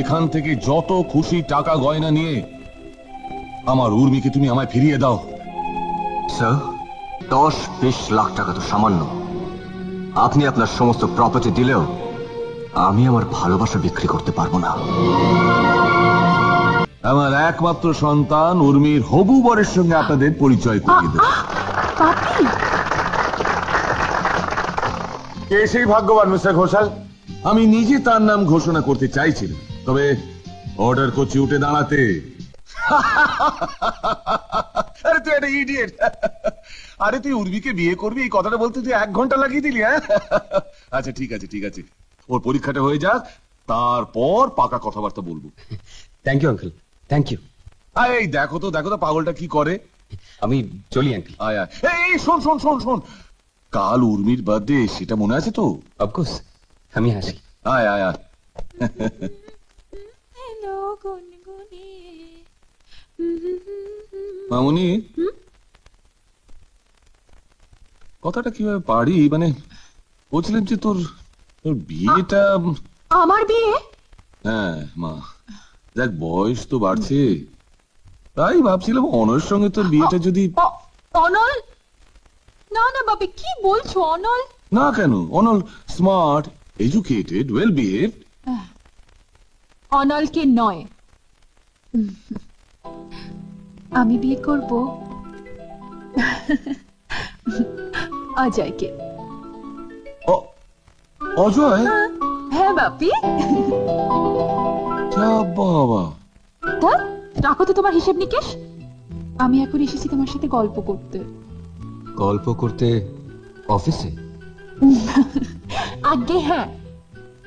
এখান থেকে যত খুশি টাকা গয়না নিয়ে আমার উর্মিকে তুমি আমায় ফিরিয়ে দাও। স্যার, 10-20 লাখ টাকা তো সামান্য। আপনি আপনার সমস্ত প্রপার্টি দিলেও আমি আমার ভালোবাসা বিক্রি করতে পারবো না। আমার একমাত্র সন্তান উর্মির হবু বরের সঙ্গে আপনাদের পরিচয় করিয়ে দেব। কে সেই ভাগ্যবান মিস্টার ঘোষাল? আমি নিজে তার নাম ঘোষণা করতে চাইছিলাম, তবে অর্ডার করছি উঠে দাঁড়াতে। আরে তুই একটা ইডিয়েট। আরে তুই উর্মিকে বিয়ে করবি এই কথাটা বলতে তুই 1 ঘন্টা লাগিয়ে দিলি? হ্যাঁ, আচ্ছা ঠিক আছে ঠিক আছে, ওর পরীক্ষাটা হয়ে যাক, তারপর পাকা কথাবার্তা বলবো। Thank you uncle, thank you. এই দেখো তো পাগলটা কি করে। আমি চলি আঙ্কেল। আয় আয়, এই শোন শোন শোন শোন, কাল উর্মির বার্থডে, সেটা মনে আছে তো? অফকোর্স, আমি হাসি। আয় আয় আয়। মামুনি, কথাটা কিভাবে পারি, মানে বলছিলাম যে তোর বিয়েটা। আমার বিয়ে? হ্যাঁ মা, দেখ বয়স তো বাড়ছে, তাই ভাবছিলাম অনলের সঙ্গে তোর বিয়েটা যদি। অনল? না না বাবা, কি বলছো? অনল না কেন, অনল স্মার্ট, এডুকেটেড, ওয়েল বিহেভড। অনলকে নয়, আমি বিয়ে করব অজয়কে। অজয়? হ্যাঁ বাপি। বাবা, রাখো তো তোমার হিসেব নিকেশ, আমি এখন এসেছি তোমার সাথে গল্প করতে। গল্প করতে অফিসে? আগে হ্যাঁ,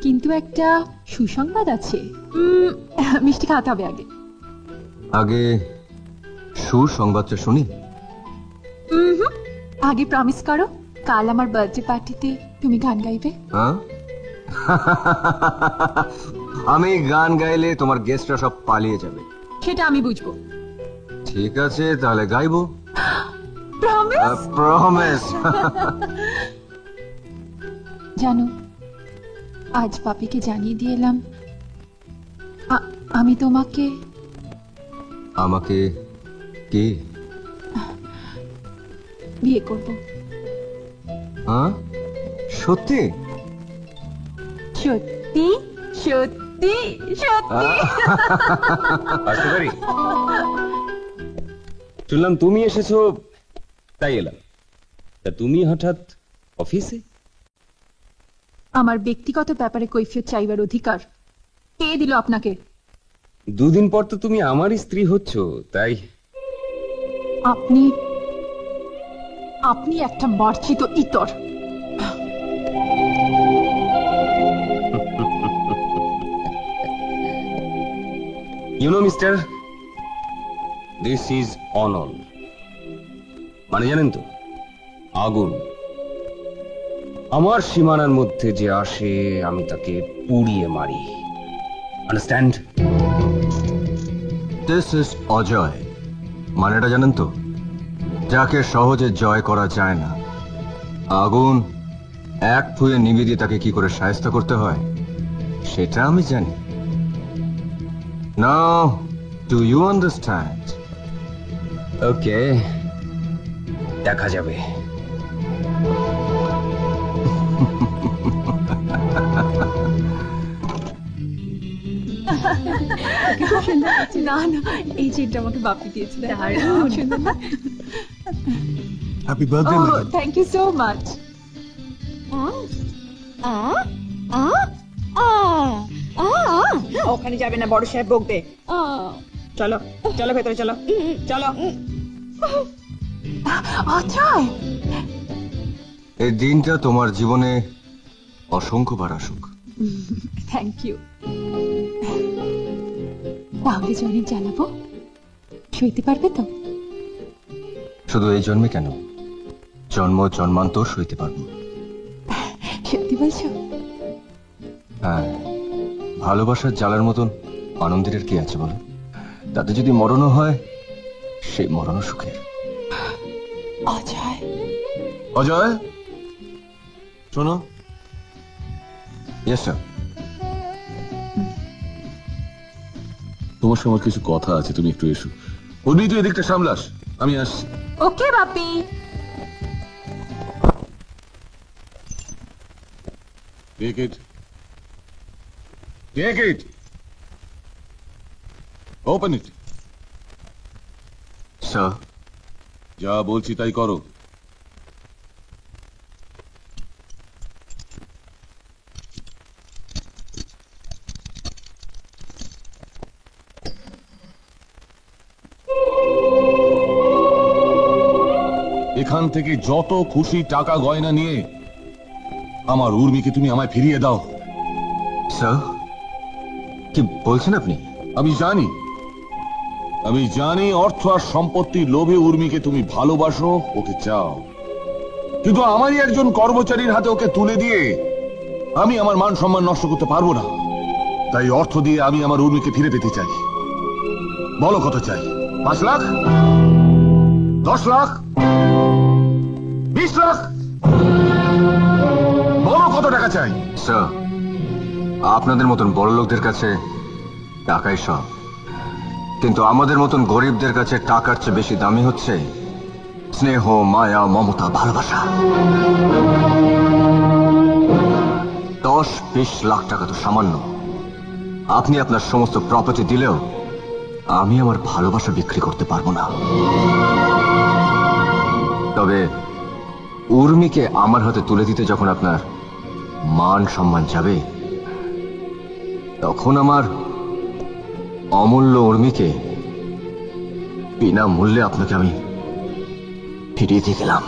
কিন্তু একটা সুসংবাদ আছে। মিষ্টি খাওয়াতে হবে আগে। আগে সুসংবাদটা শুনি। আগে প্রমিস করো, কাল আমার বার্থডে পার্টিতে তুমি গান গাইবে। হ্যাঁ, আমি গান গাইলে তোমার গেস্টরা সব পালিয়ে যাবে। সেটা আমি বুঝবো। ঠিক আছে, তাহলে গাইবো। প্রমিস? প্রমিস। জানো, আজ পাপিকে জানিয়ে দিয়ে এলাম আমি তোমাকে। আমাকে কে বিয়ে করব। হ্যাঁ, সত্যি? সত্যি সত্যি সত্যি। আসতে পারি? শুনলাম তুমি এসেছো, তাই এলাম। তা তুমি হঠাৎ অফিসে? আমার ব্যক্তিগত ব্যাপারে কৈফিয়ত চাইবার অধিকার কে দিল আপনাকে? 2 দিন পর তো তুমি আমারই স্ত্রী হচ্ছ, তাই। আপনি আপনি একটা মার্জিত ইতর। You know, mister, this is অনল। মানে জানেন তো, আগুন। আমার সীমানার মধ্যে যে আসে আমি তাকে পুড়িয়ে মারি। আন্ডারস্ট্যান্ড? This is Ajay. মানেটা জানেন তো? যাকে সহজে জয় করা যায় না। আগুন এক ফুয়ে নিভিয়ে দিয়ে তাকে কি করে শায়েস্তা করতে হয় সেটা আমি জানি। Now do you understand? Okay, দেখা যাবে। না না, এই চেনটা আমাকে বাপি দিয়েছিল। Happy birthday madam. Thank you so much. ওখানে যাবে না, বড় সাহেব বকবে। চলো চলো ভেতরে চলো, চলো। অজয়, এই দিনটা তোমার জীবনে অসংখ্যবার আসুক। Thank you. তাহলে জনি জানাবো, সইতে পারবে তো? শুধু এই জন্মে কেন, জন্ম জন্মান্তর সইতে পারবো। সত্যি বলছো? হ্যাঁ, ভালোবাসার জ্বালার মতন আনন্দের আর কি আছে বলো? তাতে যদি মরণও হয়, সেই মরণও সুখের। অজয়, অজয় শোনো। Yes sir. তোমার সঙ্গে আমার কিছু কথা আছে, তুমি একটু এসো। উর্মি, তুই এদিকটা সামলাস, আমি আসছি। ওকে বাপি। Take it. Take it. Open it. Sir, যা বলছি তাই করো। এখান থেকে যত খুশি টাকা গয়না নিয়ে আমার উর্মিকে তুমি আমায় ফিরিয়ে দাও। স্যার, কি বলছেন আপনি? আমি জানি অর্থ আর সম্পত্তির লোভে উর্মিকে তুমি ভালোবাসো, ওকে চাও, কিন্তু আমারই একজন কর্মচারীর হাতে ওকে তুলে দিয়ে আমি আমার মান সম্মান নষ্ট করতে পারবো না। তাই অর্থ দিয়ে আমি আমার উর্মিকে ফিরে পেতে চাই। বলো কত চাই? 5 লাখ, 10 লাখ, 20 লাখ? বলো কত টাকা চাই? স্যার, আপনাদের মতন বড় লোকদের কাছে টাকাই সব, কিন্তু আমাদের মতন গরিবদের কাছে টাকার চেয়ে বেশি দামি হচ্ছে স্নেহ, মায়া, মমতা, ভালোবাসা। 10-20 লাখ টাকা তো সামান্য। আপনি আপনার সমস্ত প্রপার্টি দিলেও আমি আমার ভালোবাসা বিক্রি করতে পারবো না। তবে উর্মিকে আমার হাতে তুলে দিতে যখন আপনার মান সম্মান যাবে, তখন আমার অমূল্য উর্মিকে বিনা মূল্যে আপনাকে আমি ফিরিয়ে দিয়ে গেলাম।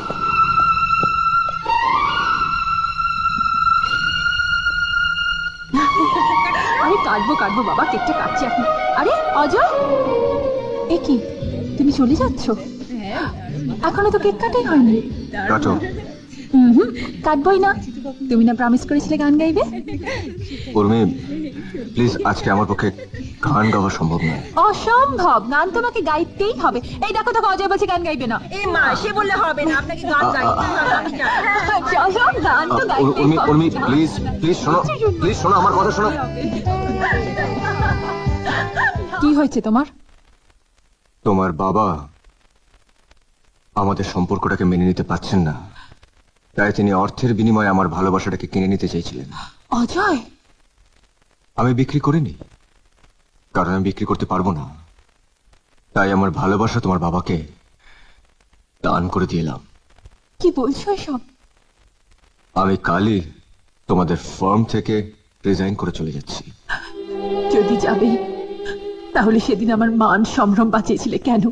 আরে কাটবো বাবা, কেকটা কাটছি এখন। আরে অজয়, এ কি, তুমি চলে যাচ্ছ? এখনো তো কেক কাটাই হয়নি। কাটো। কাটবই না, তুমি না প্রমিস করেছিলে গান গাইবে? উর্মি, প্লিজ, আজকে আমার পক্ষে গান গাওয়া সম্ভব নয়। অসম্ভব, গান তোমাকে গাইতেই হবে। এই দেখো তোকে অজয় বলছে গান গাইবে না। এই মা, সে বললে হবে না, আপনাকে গান গাইতে হবে। চলো, গান তো গাইতেই উর্মি, হবে। উর্মি, প্লিজ প্লিজ শোনো, প্লিজ শোনো, আমার কথা শোনো। কি হয়েছে তোমার? তোমার বাবা আমাদের সম্পর্কটাকে মেনে নিতে পারছেন না, তাই তিনি অর্থের বিনিময়ে আমার ভালোবাসাটাকে কিনে নিতে চাইছিলেন। অজয়, আমি বিক্রি করিনি, কারণ আমি বিক্রি করতে পারবো না। তাই আমার ভালোবাসা তোমার বাবাকে দান করে দিলাম। কি বলছো এসব? আমি কালই তোমাদের ফার্ম থেকে রিজাইন করে চলে যাচ্ছি। যদি যাবে, তাহলে সেদিন আমার মান সম্ভ্রম বাঁচিয়েছিলে কেন?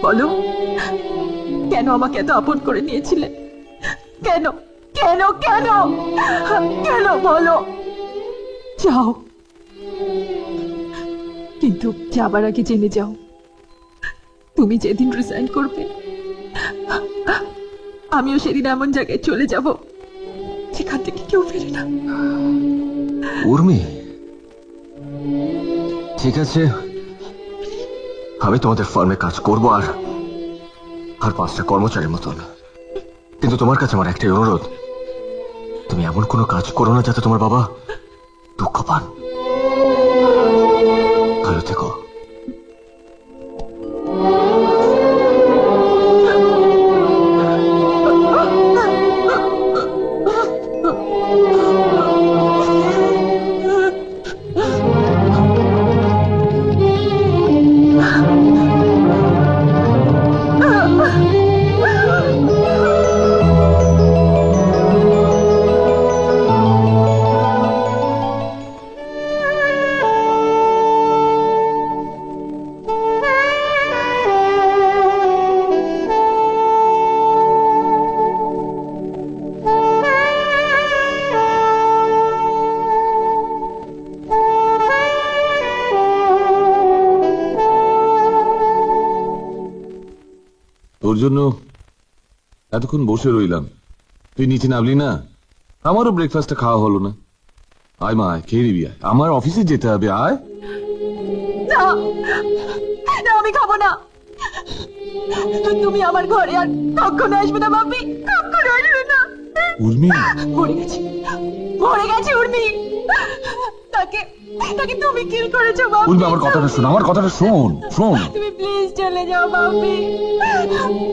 বলো, কেন আমাকে এত আপন করে নিয়েছিলে? কেন কেন কেন কেন বলো? যাও, কিন্তু যাবার আগে জেনে যাও, তুমি যেদিন রিজাইন করবে, আমিও সেদিন এমন জায়গায় চলে যাব যেখান থেকে কেউ ফেরে না। উর্মি, ঠিক আছে, আমি তোমাদের ফার্মে কাজ করব আর 5টা কর্মচারীর মতন, কিন্তু তোমার কাছে আমার একটাই অনুরোধ, তুমি এমন কোনো কাজ করো না যাতে তোমার বাবা দুঃখ পান। ভালো থেকো। তোর জন্য এতক্ষণ বসে রইলাম, তুই নিচে নামলি না, আমারও ব্রেকফাস্টটা খাওয়া হলো না। আয় মা, আয়, খেয়ে নিবি, আয়, আমার অফিসে যেতে হবে, আয়। না না, আমি খাবো না। তুমি আমার ঘরে আর কখনো আসবে না বাপি, কখনো আসবে না। উর্মি, মরে গেছে উর্মি, তাকে তাকে তুমি কিল করেছো বাপি। উর্মি আমার কথাটা শোন, আমার কথাটা শোন শোন। তুমি প্লিজ চলে যাও বাপি,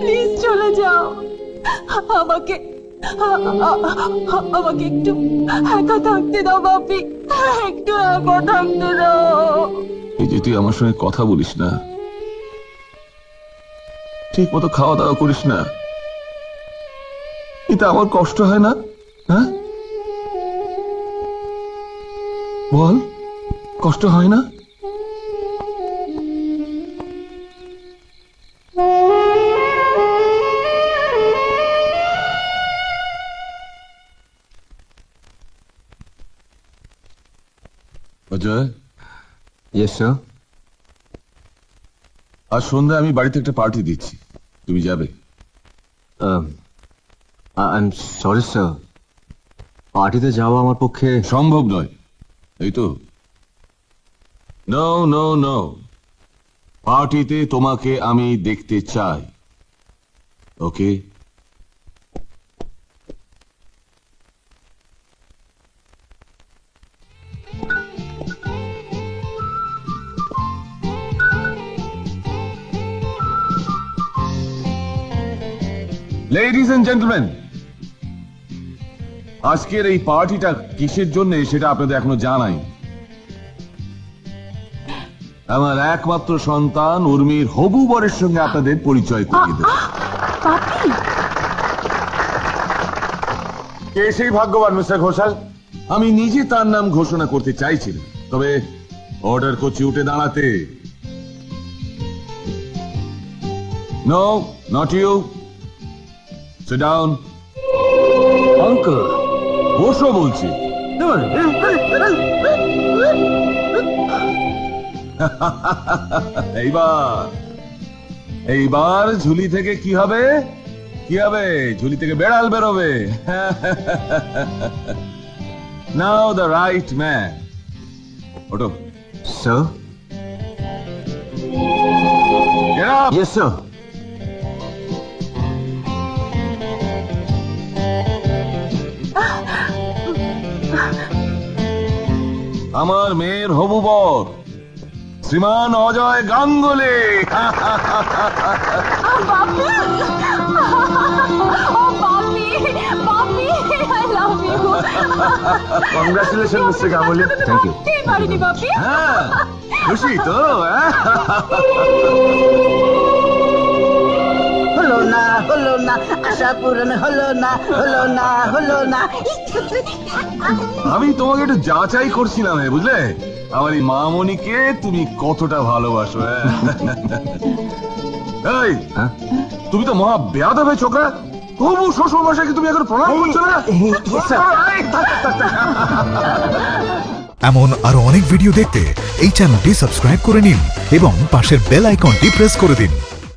প্লিজ চলে যাও। আমাকে আমাকে একটু একা থাকতে দাও বাপি, একটু একা থাকতে দাও। এই যে তুই আমার সঙ্গে কথা বলিস না, ঠিক মতো খাওয়া দাওয়া করিস না, এটা আমার কষ্ট হয় না? হ্যাঁ বল, কষ্ট হয় না? Ajay, yes sir. আজ সন্ধ্যায় আমি বাড়িতে একটা পার্টি দিচ্ছি, তুমি যাবে? আই এম সরি স্যার, পার্টিতে যাওয়া আমার পক্ষে সম্ভব নয়, এই তো। নো নো নো, পার্টিতে তোমাকে আমি দেখতে চাই, ওকে? লেডিজ এন্ড জেন্টলম্যান, আজকের এই পার্টিটা কিসের জন্য সেটা আপনাদের এখনো জানাই। আমার একমাত্র সন্তান উর্মির হবু বরের সঙ্গে আপনাদের পরিচয় করিয়ে দেব। বাপি, কে সেই ভাগ্যবান মিস্টার ঘোষাল? আমি নিজে তার নাম ঘোষণা করতে চাইছিলাম, তবে অর্ডার করছি উঠে দাঁড়াতে। No, not you. Sit down. Uncle বসো বলছি। এইবার ঝুলি থেকে কি হবে? কি হবে? ঝুলি থেকে বেড়াল বেরোবে। Now the right man. ওঠো। Sir. Get up! Yes sir. আমার মেয়ের হবু বর শ্রীমান অজয় গাঙ্গুলি। বাপি, ও বাপি, বাপি, I love you. Congratulation mister Ganguly. Thank you. এই পারিনি বাপি। হ্যাঁ, খুশি তো? হ্যাঁ? হলো না হলো না, আশা পূরণ হলো না হলো না হলো না। আমি তোমাকে একটু যাচাই করছিলাম, বুঝলে, আমার এই মামনিকে তুমি কতটা ভালোবাসো। এই, হ্যাঁ? তুমি তো মহা বেয়াদব ছোকরা। তবু শ্বশুর মশাইকে তুমি এখন প্রণাম করছো না? এই, থাক, থাক, থাক, থাক। এমন আরো অনেক ভিডিও দেখতে এই চ্যানেলটি সাবস্ক্রাইব করে নিন এবং পাশের বেল আইকনটি প্রেস করে দিন।